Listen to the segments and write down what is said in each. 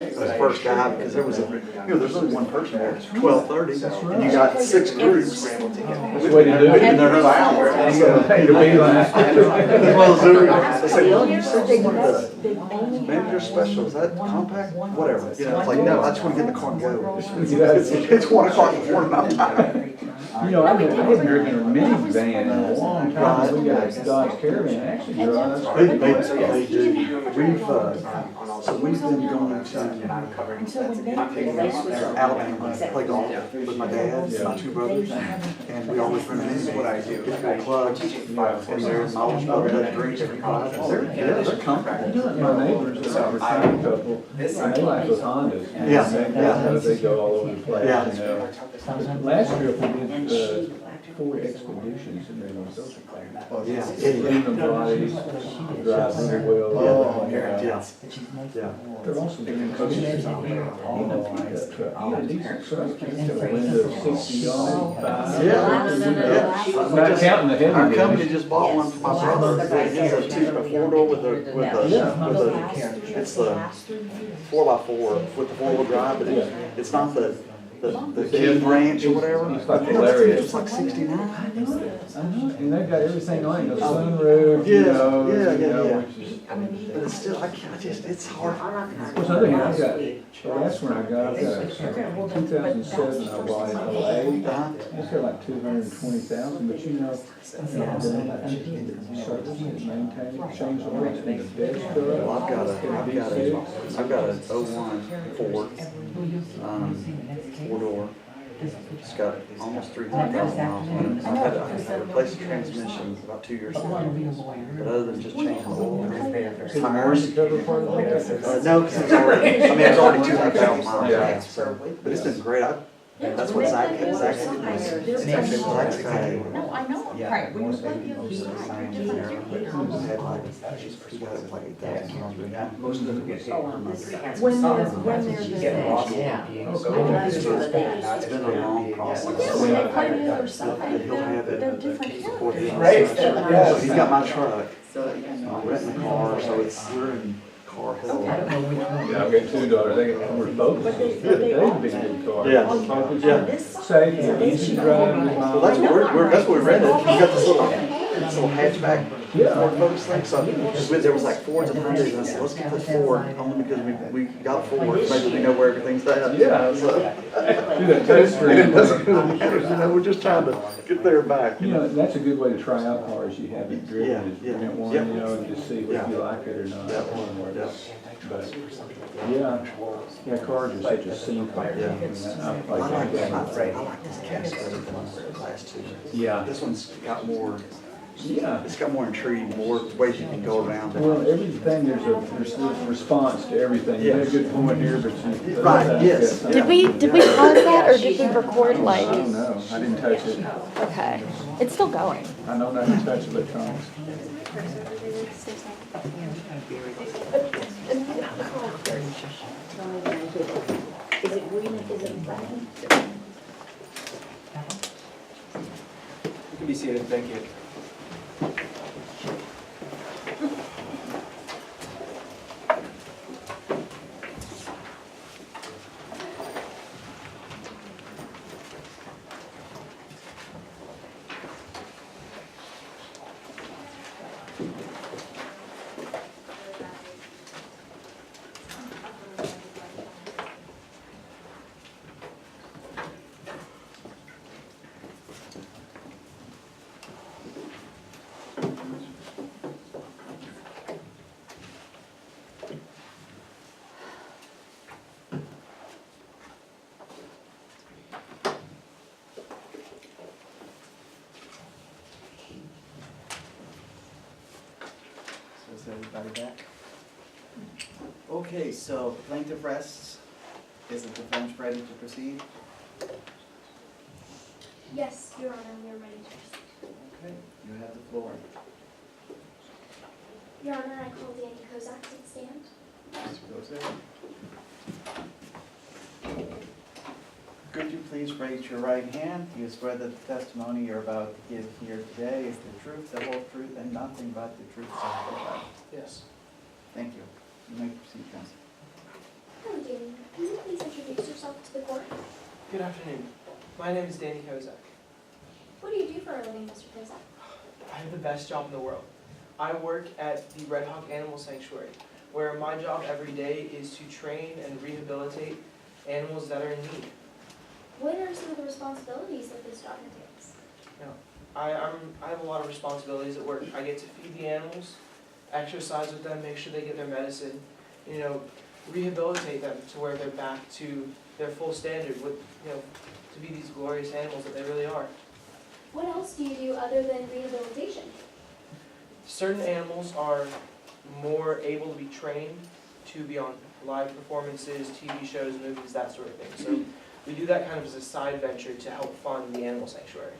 the first guy, because there was there's only one person there, it's 12:30, and you got 6 groups. That's the way to do it. And they're another hour. You gotta pay to be like. Well, Zoom, they say, well, you said you wanted the manager special, is that compact? Whatever, it's like, no, I just want to get in the car and go. It's 1 o'clock in the morning, I'm tired. You know, I haven't driven a minivan in a long time. We got a Dodge Caravan, actually drives. They do. We've been going to Alabama, play golf with my dad, my 2 brothers, and we always run into what I do. Get plugs, and there's my oldest brother that drinks every night. They're comfortable. My neighbors, they're a retired couple, and they like those Hondas. Yeah. They go all over the place, Yeah. you know. But last trip we did, 4 expeditions, and they were so clean. Yeah. Clean the bodies, drive really well. Yeah. They're also doing coaches. A decent truck, it's got a window of 60 on it. Yeah. Not counting the heavy. Our company just bought one for my brother. He's a 4-door with it's the 4x4 with the 4-wheel drive, but it's not the King Ranch or whatever. It's like hilarious. It's like 69. I know, and they've got everything on it, the sunroof, you know, which is. But it's still, I just, it's hard. Of course, on the other hand, the last one I got a 2007, I bought in 08. It's got like 220,000, but you know, service it, maintain it, change the oil, it's been the best truck. Well, I've got a 01 Ford, 4-door. It's got almost 300,000 miles on it. I replaced the transmission about 2 years ago. But other than just changing the oil, tires. No, because it's already 200,000 miles. Yeah. So, but it's been great. That's what Zach said. Zach's guy. No, I know, right, when you play the other side, you're different. He got it like 8,000 miles. Most of them get hit. When they're Get lost. yeah. It's been a long process. Well, yeah, when they play the other side, But he'll have it. they're different characters. Right. So he's got my truck. I'm renting a car, so we're in car hell. Yeah, I've got 2 daughters, they get more focus. They would be good cars. Yeah. Safe, easy to drive. Well, that's what we rented. We got this little hatchback Ford Focus thing. So there was like Fords and Hyundais, and I said, let's get this Ford only because we got Ford. Maybe we know where everything's at. Yeah. So Do that test it doesn't drive. really matter. We're just trying to get there and back. You know, that's a good way to try out cars you haven't driven, is rent one, you Yeah. know, and just see if you like it or not. Yeah. But, yeah, cars are such a scene. I like Yeah. this Cascade Class 2. Yeah. This one's got more. Yeah. It's got more intrigue, more ways you can go around it. Well, everything, there's a response to everything. You had a good point here, but you. Right, yes. Did we pause that or did we record like? I don't know. I didn't touch it. Okay, it's still going. I know not to touch electronics. Is it green, is it black? You can be seated, thank you. Is everybody back? Okay, so plaintiff rests. Is the defense ready to proceed? Yes, Your Honor, we are ready to proceed. Okay, you have the floor. Your Honor, I call Danny Kozak to stand. Mr. Kozak. Could you please raise your right hand? Do you swear that the testimony you're about to give here today is the truth, the whole truth, and nothing but the truth, so help you God? Yes. Thank you. You may proceed, counsel. I'm Danny Good afternoon. My name is Danny Kozak. What do you do for a living, Mr. Kozak? I have the best job in the world. I work at the Red Hawk Animal Sanctuary, where my job every day is to train and rehabilitate animals that are in need. What are some of the responsibilities that this job entails? I have a lot of responsibilities at work. I get to feed the animals, exercise with them, make sure they get their medicine, rehabilitate them to where they're back to their full standard with, to be these glorious animals that they really are. What else do you do other than rehabilitation? Certain animals are more able to be trained to be on live performances, TV shows, movies, that sort of thing. So we do that kind of as a side venture to help fund the animal sanctuary.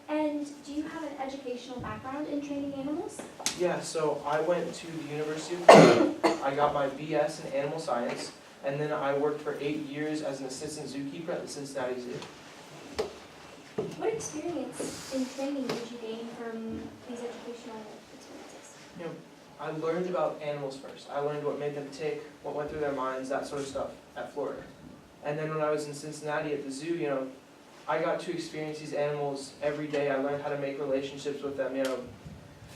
And do you have an educational background in training animals? Yeah, so I went to the University of Florida. I got my BS in animal science, and then I worked for 8 years as an assistant zookeeper at the Cincinnati Zoo. What experience in training did you gain from these educational experiences? I learned about animals first. I learned what made them tick, what went through their minds, that sort of stuff at Florida. And then when I was in Cincinnati at the zoo, I got to experience these animals every day. I learned how to make relationships with them.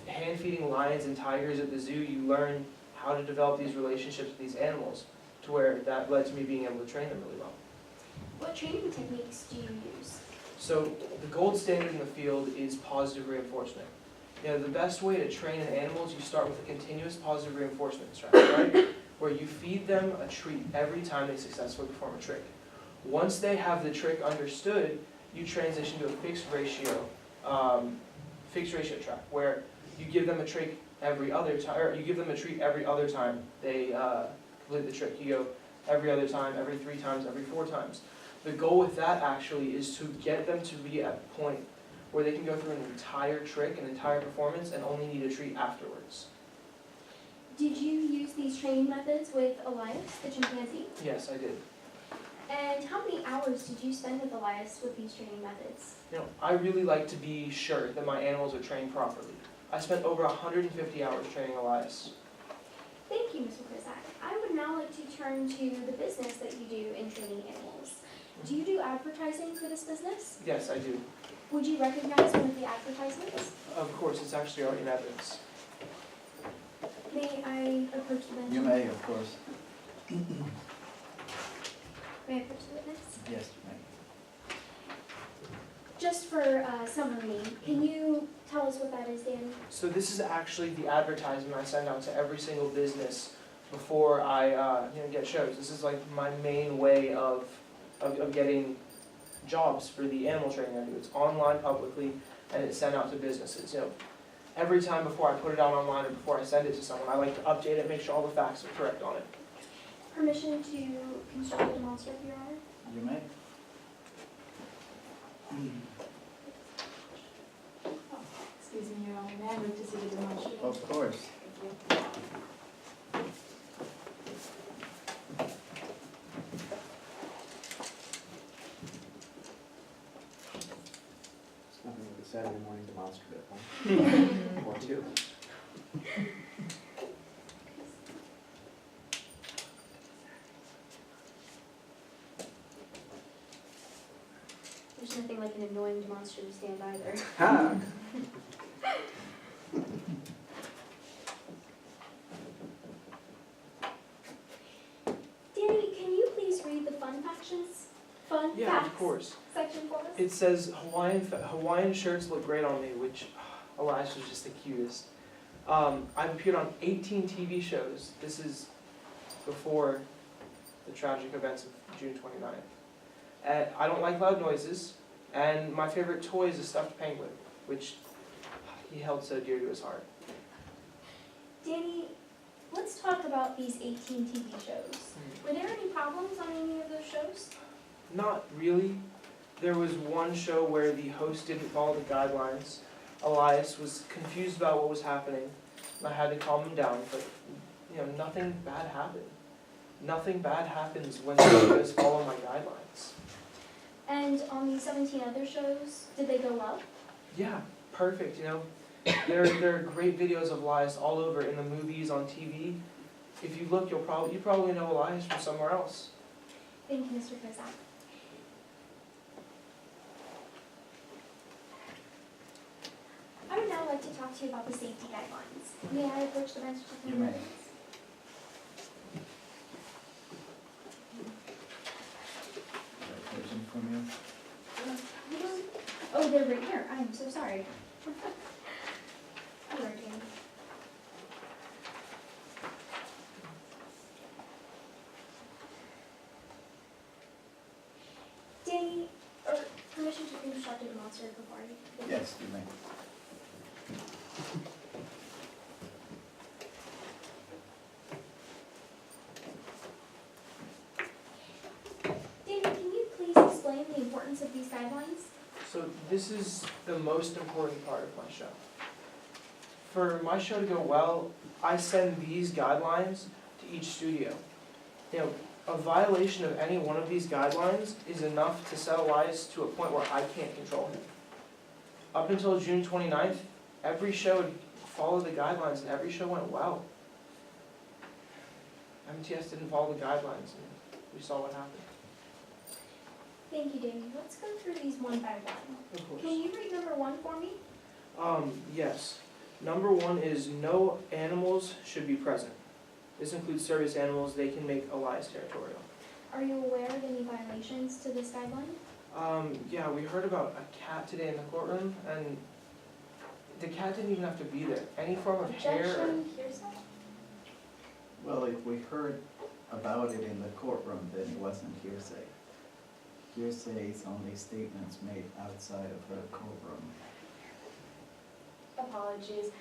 Hand feeding lions and tigers at the zoo, you learn how to develop these relationships with these animals to where that led to me being able to train them really well. What training techniques do you use? So the gold standard in the field is positive reinforcement. The best way to train an animal is you start with a continuous positive reinforcement strategy, right? Where you feed them a treat every time they successfully perform a trick. Once they have the trick understood, you transition to a fixed ratio track, where you give them a trick every other time, or you give them a treat every other time they complete the trick. You go every other time, every 3 times, every 4 times. The goal with that actually is to get them to be at a point where they can go through an entire trick, an entire performance, and only need a treat afterwards. Did you use these training methods with Elias, the chimpanzee? Yes, I did. And how many hours did you spend with Elias with these training methods? I really like to be sure that my animals are trained properly. I spent over 150 hours training Elias. Thank you, Mr. Kozak. I would now like to turn to the business that you do in training animals. Do you do advertising for this business? Yes, I do. Would you recognize one of the advertisements? Of course, it's actually already in evidence. May I approach the bench? You may, of course. May I approach the witness? Yes, you may. Just for summary, can you tell us what that is, Danny? So this is actually the advertisement I send out to every single business before I get shows. This is like my main way of getting jobs for the animal training I do. It's online publicly, and it's sent out to businesses. Every time before I put it out online or before I send it to someone, I like to update it, make sure all the facts are correct on it. Permission to construct a demonstrative, Your Honor? You may. Excuse me, Your Honor, may I move to see the demonstration? Of course. Thank you. It's nothing like a Saturday morning demonstrative, huh? Or 2. There's nothing like an annoying demonstrative stand either. Ha! Danny, can you please read the fun factions? Fun Yeah, facts of course. section for us? It says Hawaiian shirts look great on me, which Elias was just the cutest. I've appeared on 18 TV shows. This is before the tragic events of June 29th. I don't like loud noises, and my favorite toy is a stuffed penguin, which he held so dear to his heart. Danny, let's talk about these 18 TV shows. Were there any problems on any of those shows? Not really. There was one show where the host didn't follow the guidelines. Elias was confused about what was happening, and I had to calm him down, but nothing bad happened. Nothing bad happens when you just follow my guidelines. And on the 17 other shows, did they go well? Yeah, perfect, There are great videos of Elias all over in the movies, on TV. If you look, you probably know Elias from somewhere else. Thank you, Mr. Kozak. like to talk to you about the safety guidelines. May I approach the bench for You 10 may. minutes? Question from you? Oh, they're right here. I am so sorry. Hello, Danny. Danny, permission to instruct a monster before I begin? Yes, you may. Danny, can you please explain the importance of these guidelines? So this is the most important part of my show. For my show to go well, I send these guidelines to each studio. You know, a violation of any one of these guidelines is enough to set Elias to a point where I can't control him. Up until June 29th, every show had followed the guidelines and every show went well. MTS didn't follow the guidelines and we saw what happened. Thank you, Danny. Let's go through these one by one. Of course. Can you read number 1 for me? Yes. Number 1 is no animals should be present. This includes service animals. They can make Elias territorial. Are you aware of any violations to this guideline? Yeah, we heard about a cat today in the courtroom, and the cat didn't even have to be there. Any form of hair. Objection, hearsay? Well, if we heard about it in the courtroom, then it wasn't hearsay. Hearsay is only statements made outside of the courtroom. Apologies.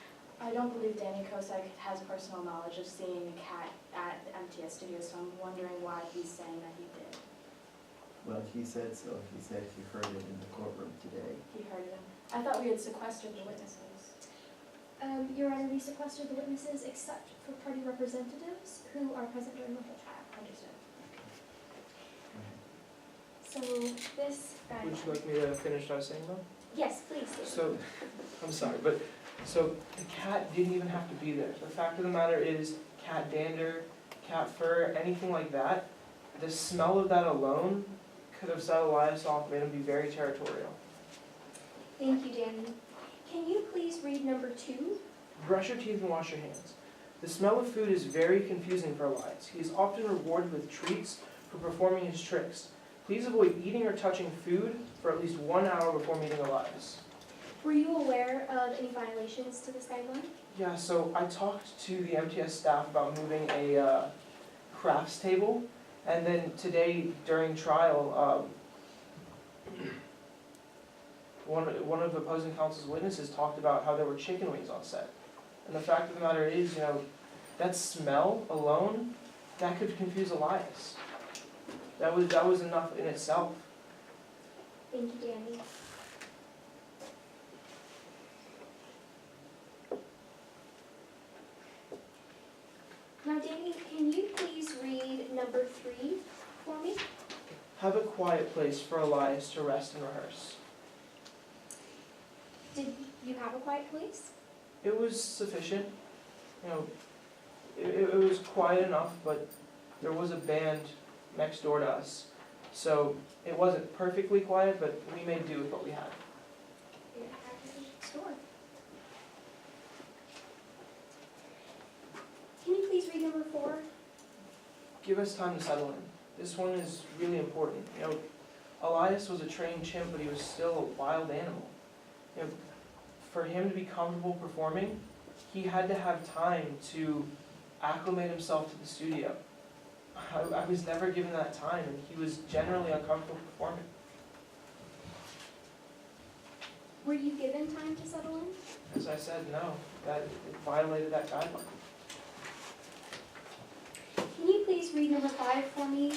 I don't believe Danny Kosak has personal knowledge of seeing a cat at the MTS studio, so I'm wondering why he's saying that he did. Well, he said so. He said he heard it in the courtroom today. He heard it. I thought we had sequestered the witnesses. Your Honor, we sequestered the witnesses except for party representatives who are present during the whole trial. Understood. So this Would you guideline. like me to finish what I was saying though? Yes, please. David. So, I'm sorry, but, so the cat didn't even have to be there. The fact of the matter is, cat dander, cat fur, anything like that, the smell of that alone could have set Elias off, made him be very territorial. Thank you, Danny. Can you please read number 2? Brush your teeth and wash your hands. The smell of food is very confusing for Elias. He is often rewarded with treats for performing his tricks. Please avoid eating or touching food for at least 1 hour before meeting Elias. Were you aware of any violations to this guideline? Yeah, so I talked to the MTS staff about moving a crafts table, and then today during trial, one of opposing counsel's witnesses talked about how there were chicken wings on set. And the fact of the matter is, you know, that smell alone, that could confuse Elias. That was enough in itself. Thank you, Danny. Now, Danny, can you please read number 3 for me? Have a quiet place for Elias to rest and rehearse. Did you have a quiet place? It was sufficient, you know, it was quiet enough, but there was a band next door to us. So it wasn't perfectly quiet, but we made do with what we had. Yeah, practically next door. Can you please read number 4? Give us time to settle in. This one is really important. You know, Elias was a trained chimp, but he was still a wild animal. You know, for him to be comfortable performing, he had to have time to acclimate himself to the studio. I was never given that time, and he was generally uncomfortable performing. Were you given time to settle in? As I said, no, that it violated that guideline. Can you please read number 5 for me?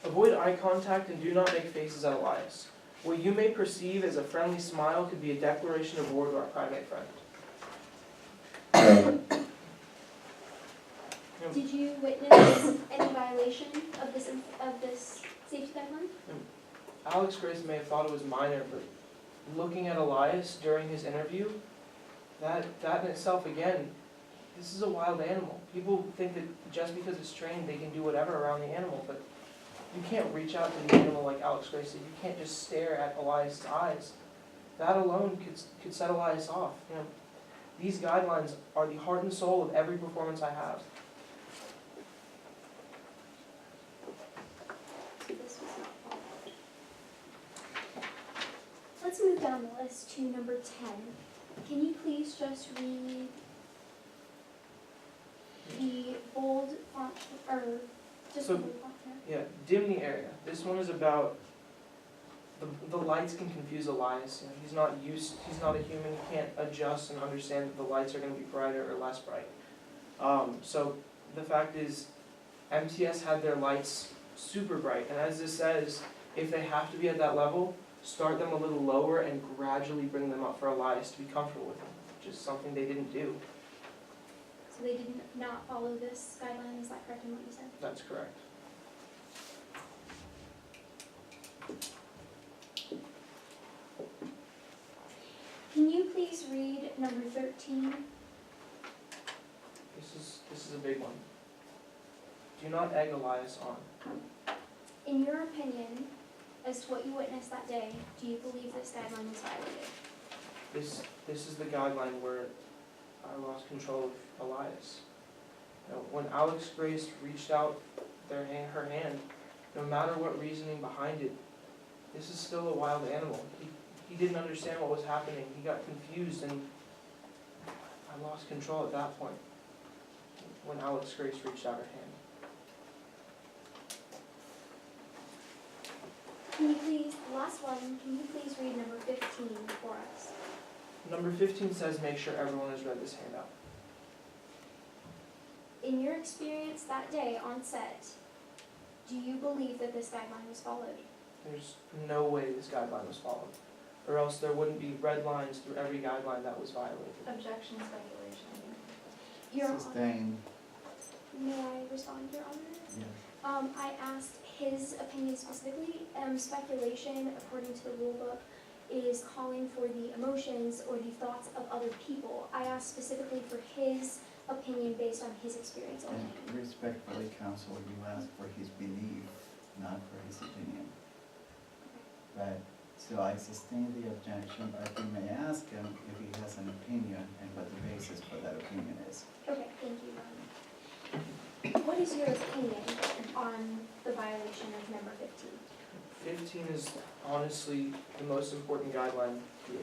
Avoid eye contact and do not make faces at Elias. What you may perceive as a friendly smile could be a declaration of war to our primate friend. Did you witness any violation of this safety guideline? Alex Grace may have thought it was minor, but looking at Elias during his interview, that in itself, again, this is a wild animal. People think that just because it's trained, they can do whatever around the animal, but you can't reach out to the animal like Alex Grace did. You can't just stare at Elias' eyes. That alone could set Elias off. You know, These guidelines are the heart and soul of every performance I have. So this was not followed. Let's move down the list to number 10. Can you please just read the bold font, or just the So- bold font here? Yeah, dim the area. This one is about, the lights can confuse Elias. You know, he's not a human, he can't adjust and understand that the lights are gonna be brighter or less bright. So the fact is, MTS had their lights super bright, and as this says, if they have to be at that level, start them a little lower and gradually bring them up for Elias to be comfortable with them, which is something they didn't do. So they did not follow this guideline, is that correct in what you said? That's correct. Can you please read number 13? This is a big one. Do not egg Elias on. In your opinion, as to what you witnessed that day, do you believe this guideline was violated? This is the guideline where I lost control of Elias. You know, when Alex Grace reached out her hand, no matter what reasoning behind it, this is still a wild animal. He didn't understand what was happening. He got confused, and I lost control at that point when Alex Grace reached out her hand. Can you please, last one, can you please read number 15 for us? Number 15 says, make sure everyone has read this handout. In your experience that day on set, do you believe that this guideline was followed? There's no way this guideline was followed, or else there wouldn't be red lines through every guideline that was violated. Objection, speculation. Your Honor, Sustained, may I respond, Your Honor? yes. I asked his opinion specifically. Speculation, according to the rule book, is calling for the emotions or the thoughts of other people. I asked specifically for his opinion based on his experience only. And respectfully, counsel, you asked for his belief, not for his opinion. But, so I sustain the objection, but you may ask him if he has an opinion and what the basis for that opinion is. Okay, thank you, Your Honor. What is your opinion on the violation of number 15? 15 is honestly the most important guideline here.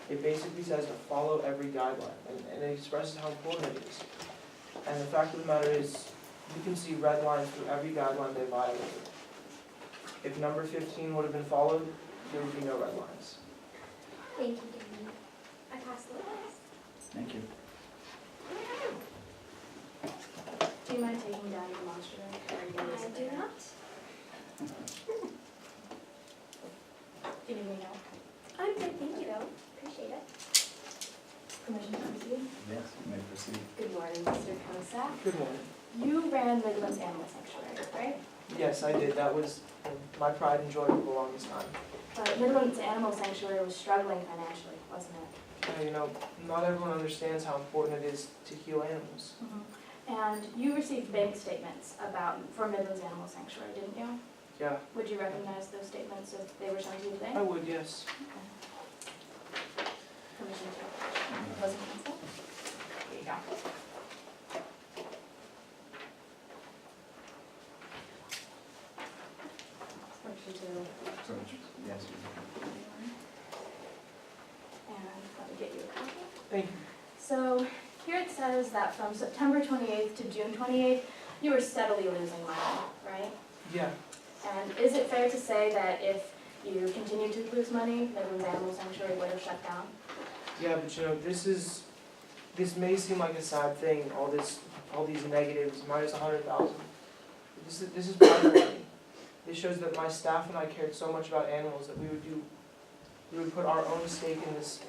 It basically says to follow every guideline, and it expresses how important it is. And the fact of the matter is, you can see red lines through every guideline they violated. If number 15 would have been followed, there would be no red lines. Thank you, Danny. I pass the witness. Thank you. Do you mind taking down your demonstrative? Or are you gonna I listen do later? not. Do you need me help? I'm good, thank you though. Appreciate it. Permission to proceed? Yes, you may proceed. Good morning, Mr. Kosak. Good morning. You ran Midlands Animal Sanctuary, right? Yes, I did. That was my pride and joy for the longest time. But Midlands Animal Sanctuary was struggling financially, wasn't it? You know, not everyone understands how important it is to heal animals. And you received bank statements for Midlands Animal Sanctuary, didn't you? Yeah, Would you recognize those statements if they were shown to you today? I would, yes. Okay. Permission to opposing counsel? Here you go. Permission to, So, yes, you and let me get you a copy. Thank you. So here it says that from September 28th to June 28th, you were steadily losing money, right? Yeah, And is it fair to say that if you continued to lose money, Midlands Animal Sanctuary would have shut down? yeah, but you know, this may seem like a sad thing, all these negatives, minus 100,000. This is pride money. This shows that my staff and I cared so much about animals that we would put our own stake in this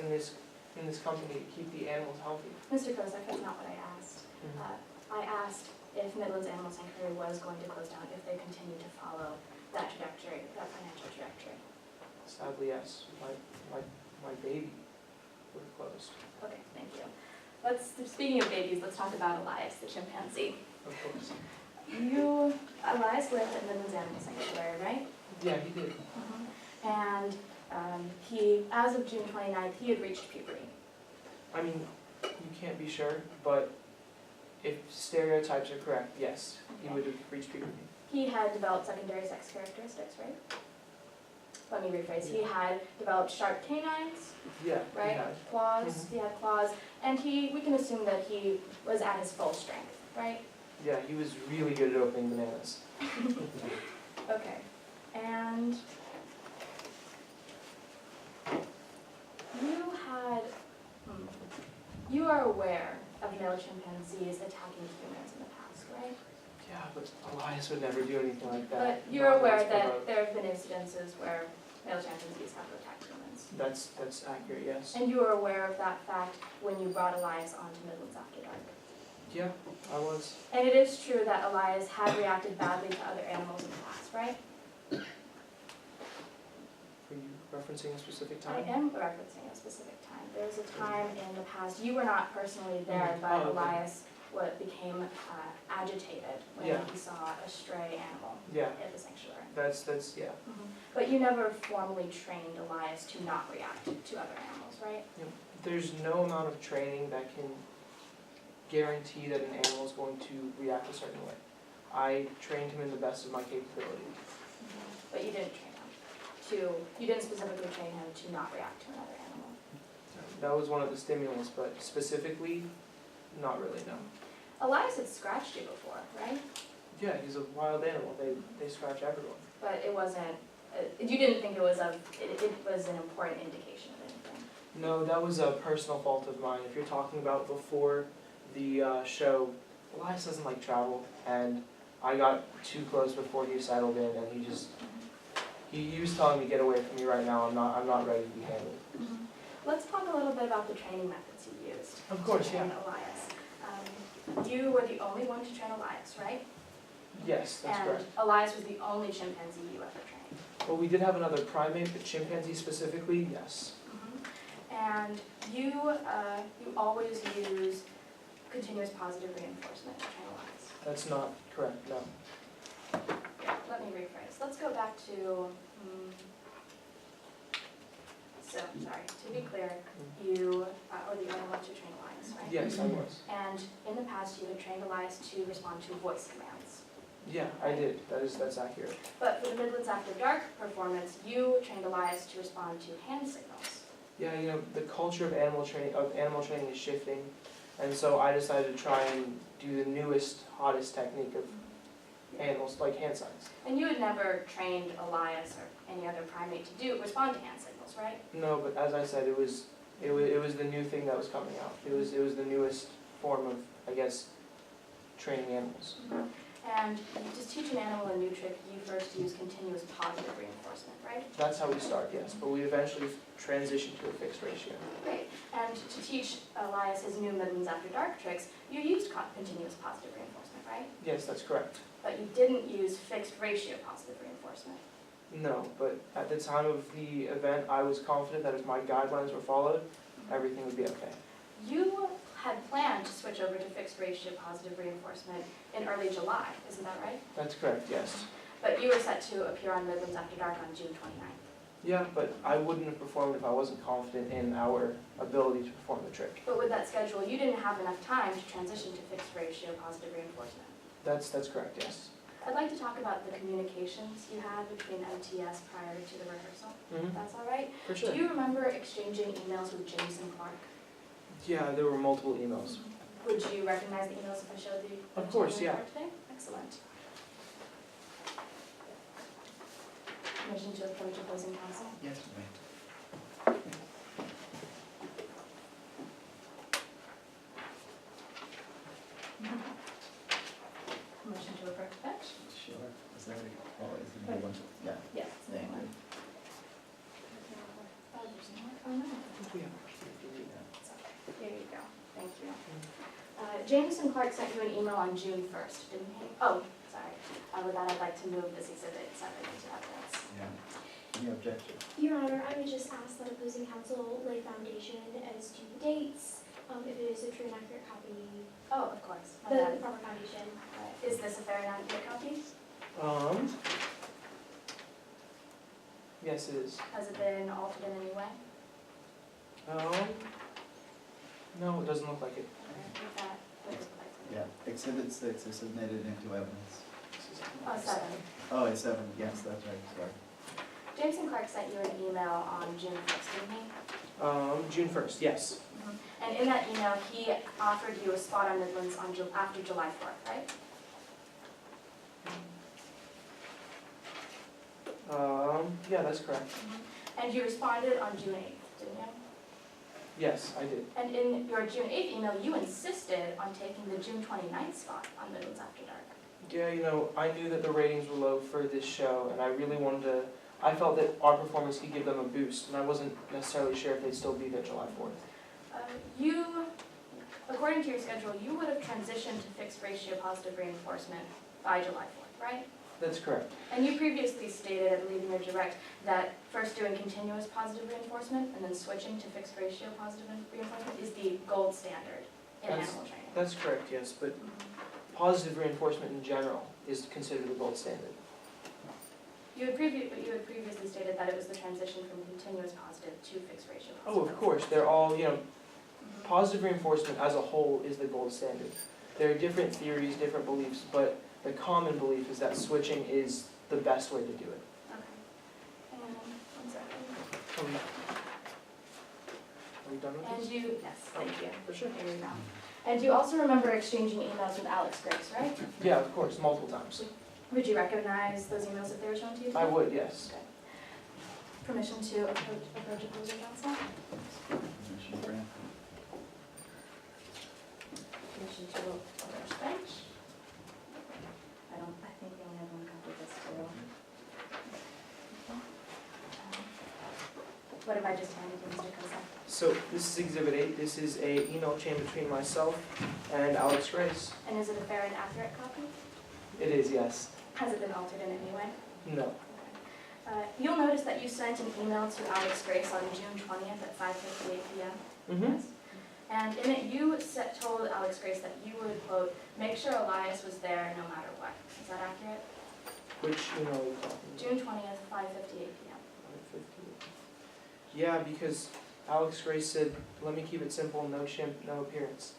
company to keep the animals healthy. Mr. Kosak, that's not what I asked. I asked if Midlands Animal Sanctuary was going to close down if they continued to follow that trajectory, that financial trajectory. Sadly, yes, my baby would have closed, Okay, thank you. Speaking of babies, let's talk about Elias, the chimpanzee. of course. Elias lived at Midlands Animal Sanctuary, right? Yeah, he did. And he, as of June 29th, he had reached puberty. I mean, You can't be sure, but if stereotypes are correct, yes, he would have reached puberty. He had developed secondary sex characteristics, right? Let me rephrase, he had developed sharp canines, Yeah, he right? had. Claws, he had claws, and we can assume that he was at his full strength, right? Yeah, he was really good at opening bananas. Okay, and you had, you are aware of male chimpanzees attacking humans in the past, right? Yeah, but Elias would never do anything like that. But you're Not aware unless that provoked. there have been incidences where male chimpanzees have attacked humans. That's accurate, yes. And you were aware of that fact when you brought Elias onto Midlands After Dark. Yeah, I was. And it is true that Elias had reacted badly to other animals in the past, right? Were you referencing a specific I time? am referencing a specific time. There was a time in the past, you were not personally there, Mhm. but Oh, okay. Elias became agitated when Yeah. he saw a stray animal Yeah, at the sanctuary. that's, yeah. But you never formally trained Elias to not react to other animals, right? There's no amount of training that can guarantee that an animal is going to react a certain way. I trained him in the best of my capability. But you didn't train him you didn't specifically train him to not react to another animal. That was one of the stimulants, but specifically, not really, no. Elias had scratched you before, right? Yeah, he's a wild animal. They scratch everyone. But it wasn't, you didn't think it was it was an important indication of anything. No, that was a personal fault of mine. If you're talking about before the show, Elias doesn't like travel, and I got too close before he settled in, and he was telling me, get away from me right now. I'm not ready to be handled. Let's talk a little bit about the training methods you used. Of course, to train yeah. Elias. You were the only one to train Elias, right? Yes, that's correct. And Elias was the only chimpanzee you ever trained. Well, we did have another primate, but chimpanzee specifically, yes. And you always use continuous positive reinforcement to train Elias. That's not correct, no. Let me rephrase. Let's go back to, so, sorry, to be clear, you are the only one to train Elias, right? Yes, I was. And in the past, you had trained Elias to respond to voice commands. Yeah, I did. That's accurate. But for the Midlands After Dark performance, you trained Elias to respond to hand signals. Yeah, the culture of animal training is shifting, and so I decided to try and do the newest, hottest technique of animals, like hand signs. And you had never trained Elias or any other primate to respond to hand signals, right? No, but as I said, it was the new thing that was coming out. It was the newest form of, I guess, training animals. And to teach an animal a new trick, you first use continuous positive reinforcement, right? That's how we start, yes, but we eventually transitioned to a fixed ratio. Great. And to teach Elias his new Midlands After Dark tricks, you used continuous positive reinforcement, right? Yes, that's correct. But you didn't use fixed ratio positive reinforcement. No, but at the time of the event, I was confident that if my guidelines were followed, everything would be okay. You had planned to switch over to fixed ratio positive reinforcement in early July, isn't that right? That's correct, yes. But you were set to appear on Midlands After Dark on June 29th. Yeah, but I wouldn't have performed if I wasn't confident in our ability to perform the trick. But with that schedule, you didn't have enough time to transition to fixed ratio positive reinforcement. That's correct, yes. I'd like to talk about the communications you had between MTS prior to the rehearsal. Mm-hmm. That's all right? For sure. Do you remember exchanging emails with Jameson Clark? Yeah, there were multiple emails. Would you recognize the emails if I showed you? Of course, yeah. Today? Excellent. Permission to approach opposing counsel? Yes, ma'am. Motion to approach bench? Sure. Is that is it a bunch of, yeah. Yes. Thank you. Oh, there's more? Oh, no. Here you go. Thank you. Jameson Clark sent you an email on June 1st, didn't he? Oh, sorry. With that, I'd like to move this exhibit 7 into evidence. Yeah. Any objection? Your Honor, I would just ask that opposing counsel lay foundation as to the dates, if it is a true and accurate copy, Oh, of course. My the bad. proper foundation. Is this a fair and accurate copy? Yes, it is. Has it been altered in any way? No, it doesn't look like it. With that, what does it look like? Yeah, exhibit 6 is submitted into evidence. Oh, 7. Oh, it's 7, yes, that's right, sorry. Jameson Clark sent you an email on June 1st, didn't he? June 1st, yes. And in that email, he offered you a spot on Midlands on after July 4th, right? Yeah, that's correct. And you responded on June 8th, didn't you? Yes, I did. And in your June 8th email, you insisted on taking the June 29th spot on Midlands After Dark. Yeah, you know, I knew that the ratings were low for this show, and I really wanted to, I felt that our performance could give them a boost, and I wasn't necessarily sure if they'd still be there July 4th. You, according to your schedule, you would have transitioned to fixed ratio positive reinforcement by July 4th, right? That's correct. And you previously stated, I believe in your direct, that first doing continuous positive reinforcement and then switching to fixed ratio positive reinforcement is the gold standard in That's- animal training. That's correct, yes, but positive reinforcement in general is considered the gold standard. You had previously stated that it was the transition from continuous positive to fixed ratio positive. Oh, of course, they're all, you know, positive reinforcement as a whole is the gold standard. There are different theories, different beliefs, but the common belief is that switching is the best way to do it. Okay. And, 1 second. Are we done with And this? you, yes, thank you. For sure. Here we go. And you also remember exchanging emails with Alex Grace, right? Yeah, of course, multiple times. Would you recognize those emails if they were shown to you? I would, yes. Okay. Permission to approach opposing counsel? Permission granted. Permission to approach bench? I think we only have one copy of this too. What have I just handed you, Mr. Kosa? So this is Exhibit 8. This is a email chain between myself and Alex Grace. And is it a fair and accurate copy? It is, yes. Has it been altered in any way? No. You'll notice that you sent an email to Alex Grace on June 20th at 5:58 p.m. Mm-hmm. Yes. And in it, you told Alex Grace that you would, quote, make sure Elias was there no matter what. Is that accurate? Which email are you talking about? June 20th, 5:58 p.m. 5:58. Yeah, because Alex Grace said, let me keep it simple, no chimp, no appearance.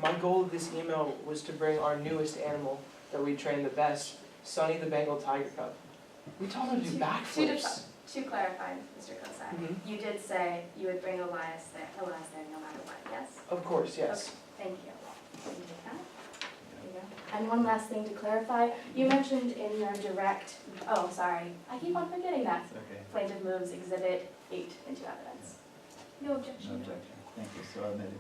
My goal of this email was to bring our newest animal that we train the best, Sonny the Bengal Tiger Cub. We told him to do backflips. To clarify, Mr. Kosai, Mhm. you did say you would bring Elias there no matter what, yes? Of course, yes. Thank you. Can you take that? There you go. And one last thing to clarify, you mentioned in your direct, oh, sorry, I keep on forgetting that. It's okay, Plaintiff moves Exhibit 8 into evidence. No no objection. objection, thank you, so admitted.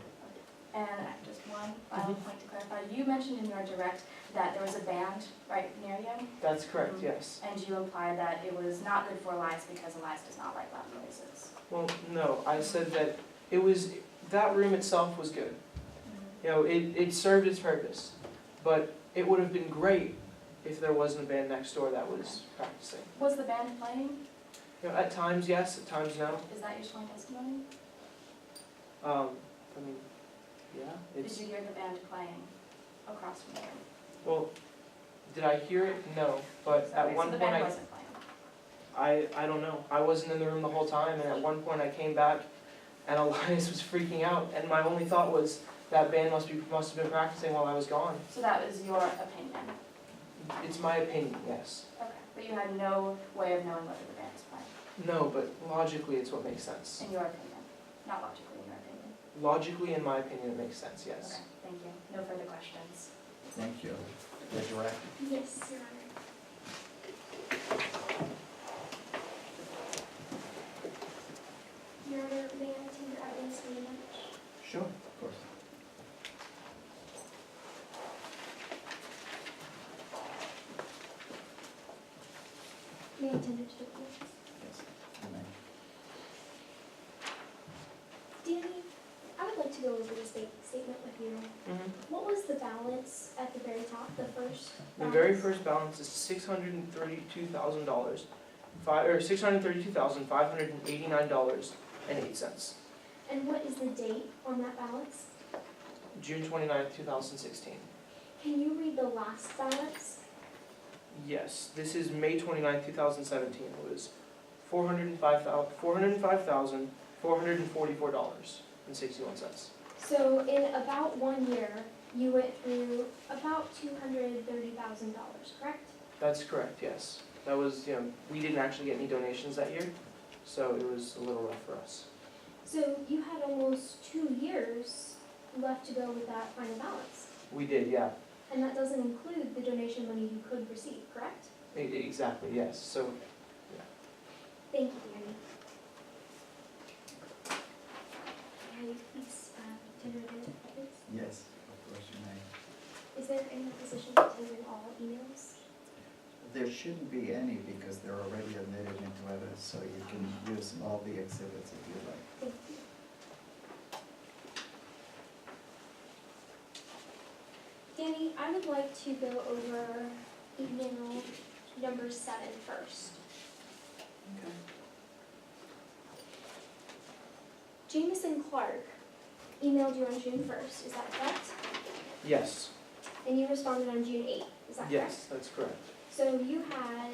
And just one final point to clarify, you mentioned in your direct that there was a band right near you, That's correct, yes. and you implied that it was not good for Elias because Elias does not like loud noises. Well, no, I said that that room itself was good. You know, it served its purpose. But it would have been great if there wasn't a band next door that was practicing. Was the band playing? You know, at times yes, at times no. Is that your sworn testimony? I mean, yeah, Did it's, you hear the band playing across from the room? well, did I hear it? No, but at Okay, one so the point band wasn't playing. I don't know. I wasn't in the room the whole time, and at one point I came back and Elias was freaking out, and my only thought was that band must have been practicing while I was gone. So that was your opinion? It's my opinion, yes. Okay, but you had no way of knowing whether the band was playing, No, but logically it's what makes sense. in your opinion, not logically, in your opinion? Logically, in my opinion, it makes sense, yes. Okay, thank you. No further questions. Thank you. The direct. Yes, Your Honor. Your Honor, may I tender evidence from the bench? Sure. Of course. May I tender to the court? Yes, you may. Danny, I would like to go over the statement with you. Mhm. What was the balance at the very top, the first? The very balance? first balance is $632,000, $632,589.08. And what is the date on that balance? June 29th, 2016. Can you read the last balance? Yes, this is May 29th, 2017. It was $405,444.61. So in about 1 year, you went through about $230,000, correct? That's correct, yes. That was, we didn't actually get any donations that year, so it was a little rough for us. So you had almost 2 years left to go with that final balance. We did, yeah. And that doesn't include the donation money you could receive, correct? Exactly, yes. So, Thank you, Danny. Can you please tender the evidence? Yes, of course you may. Is there any opposition to tendering all emails? There shouldn't be any because they're already admitted into evidence, so you can use all the exhibits if you like. Thank you. Danny, I would like to go over email number 7 first. Okay. Jameson Clark emailed you on June 1st, is that correct? yes, And you responded on June 8th, is that correct? yes, that's correct. So you had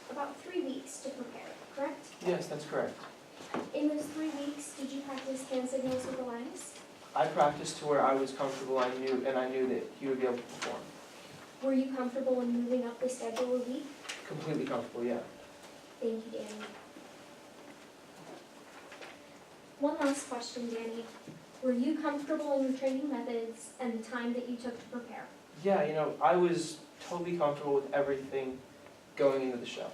about 3 weeks to prepare, correct? Yes, that's correct. In those 3 weeks, did you practice hand signals with Elias? I practiced to where I was comfortable, I knew that he would be able to perform. Were you comfortable in moving up the schedule a week? Completely comfortable, yeah. Thank you, Danny. One last question, Danny. Were you comfortable in your training methods and the time that you took to prepare? Yeah, I was totally comfortable with everything going into the show.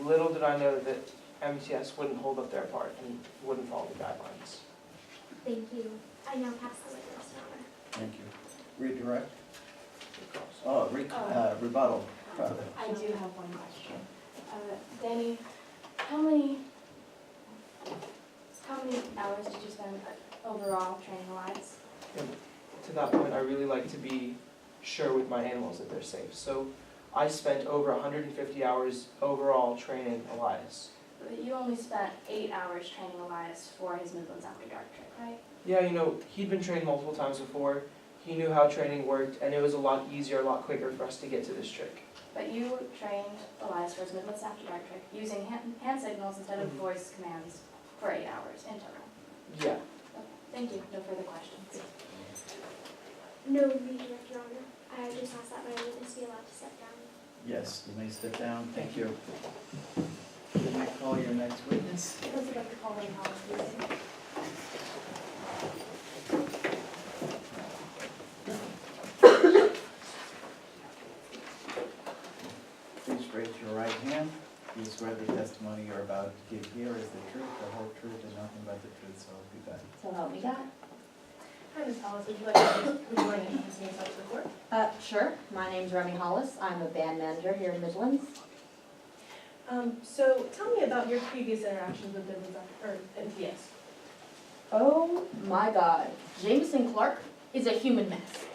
Little did I know that MTS wouldn't hold up their part and wouldn't follow the guidelines. Thank you. I now pass the witness honor. Thank you. Redirect? Of course. Oh, rebuttal. I do have one question. Danny, how many hours did you spend overall training Elias? To that point, I really like to be sure with my animals that they're safe. So I spent over 150 hours overall training Elias. But you only spent 8 hours training Elias for his Midlands After Dark trip, right? Yeah, he'd been trained multiple times before. He knew how training worked, and it was a lot easier, a lot quicker for us to get to this trick. But you trained Elias for his Midlands After Dark trick using hand signals instead of Mhm. voice commands for 8 hours in total. Yeah. Okay, thank you. No further questions. No redirect, Your Honor. I just asked that my witness be allowed to step down. Yes, you may step down. Thank you. You may call your next witness. Elizabeth Colleen Hollis, please. Please raise your right hand. You swear the testimony you're about to give here is the truth, the whole truth, and nothing but the truth, so help you God. So help me God. Hi, Ms. Hollis, would you like to introduce yourself to the court? Sure. My name's Remy Hollis. I'm a band manager here in Midlands. So tell me about your previous interactions with MTS. Oh my God. Jameson Clark is a human mess.